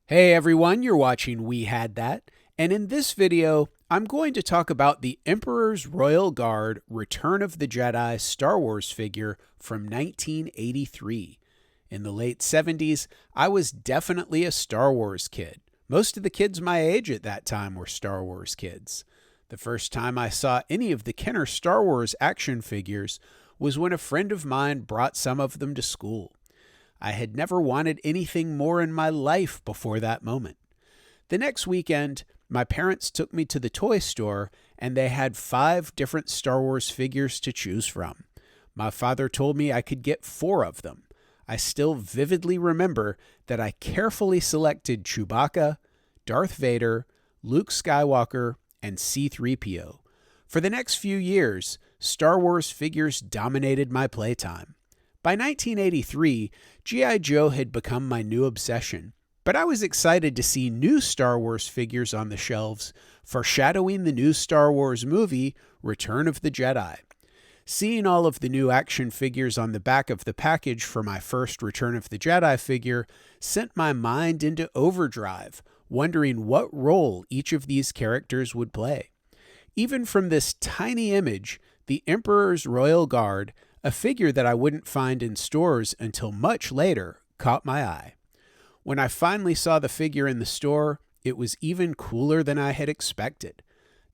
Hey everyone, you're watching We Had That, and in this video, I'm going to talk about the Emperor's Royal Guard Return of the Jedi Star Wars figure from 1983. In the late 70s, I was definitely a Star Wars kid. Most of the kids my age at that time were Star Wars kids. The first time I saw any of the Kenner Star Wars action figures was when a friend of mine brought some of them to school. I had never wanted anything more in my life before that moment. The next weekend, my parents took me to the toy store and they had 5 different Star Wars figures to choose from. My father told me I could get 4 of them. I still vividly remember that I carefully selected Chewbacca, Darth Vader, Luke Skywalker, and C-3PO. For the next few years, Star Wars figures dominated my playtime. By 1983, G.I. Joe had become my new obsession, but I was excited to see new Star Wars figures on the shelves, foreshadowing the new Star Wars movie, Return of the Jedi. Seeing all of the new action figures on the back of the package for my first Return of the Jedi figure sent my mind into overdrive, wondering what role each of these characters would play. Even from this tiny image, the Emperor's Royal Guard, a figure that I wouldn't find in stores until much later, caught my eye. When I finally saw the figure in the store, it was even cooler than I had expected.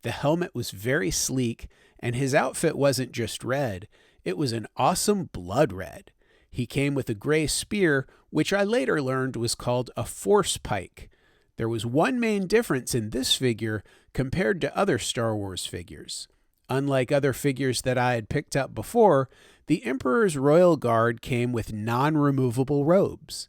The helmet was very sleek, and his outfit wasn't just red, it was an awesome blood red. He came with a gray spear, which I later learned was called a force pike. There was one main difference in this figure compared to other Star Wars figures. Unlike other figures that I had picked up before, the Emperor's Royal Guard came with non-removable robes.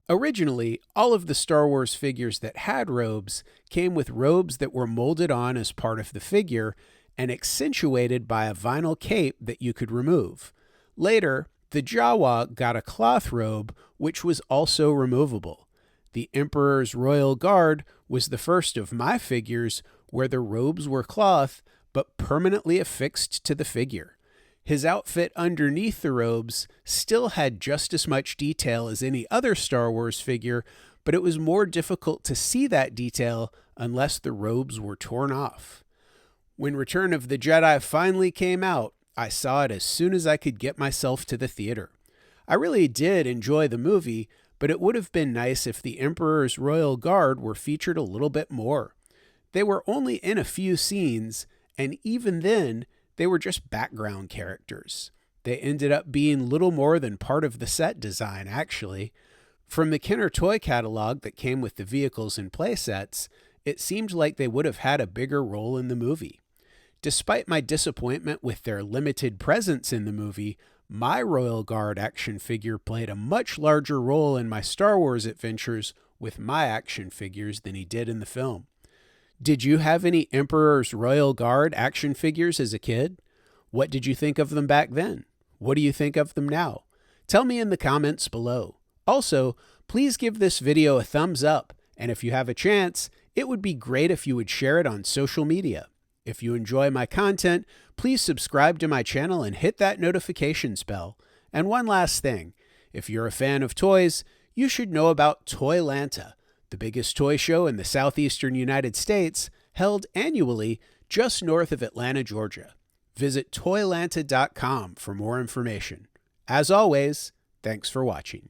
Originally, all of the Star Wars figures that had robes came with robes that were molded on as part of the figure and accentuated by a vinyl cape that you could remove. Later, the Jawa got a cloth robe, which was also removable. The Emperor's Royal Guard was the first of my figures where the robes were cloth, but permanently affixed to the figure. His outfit underneath the robes still had just as much detail as any other Star Wars figure, but it was more difficult to see that detail unless the robes were torn off. When Return of the Jedi finally came out, I saw it as soon as I could get myself to the theater. I really did enjoy the movie, but it would have been nice if the Emperor's Royal Guard were featured a little bit more. They were only in a few scenes, and even then, they were just background characters. They ended up being little more than part of the set design, actually. From the Kenner toy catalog that came with the vehicles and playsets, it seemed like they would have had a bigger role in the movie. Despite my disappointment with their limited presence in the movie, my Royal Guard action figure played a much larger role in my Star Wars adventures with my action figures than he did in the film. Did you have any Emperor's Royal Guard action figures as a kid? What did you think of them back then? What do you think of them now? Tell me in the comments below. Also, please give this video a thumbs up, and if you have a chance, it would be great if you would share it on social media. If you enjoy my content, please subscribe to my channel and hit that notification bell. And one last thing, if you're a fan of toys, you should know about ToyLanta, the biggest toy show in the southeastern United States, held annually just north of Atlanta, Georgia. Visit ToyLanta.com for more information. As always, thanks for watching.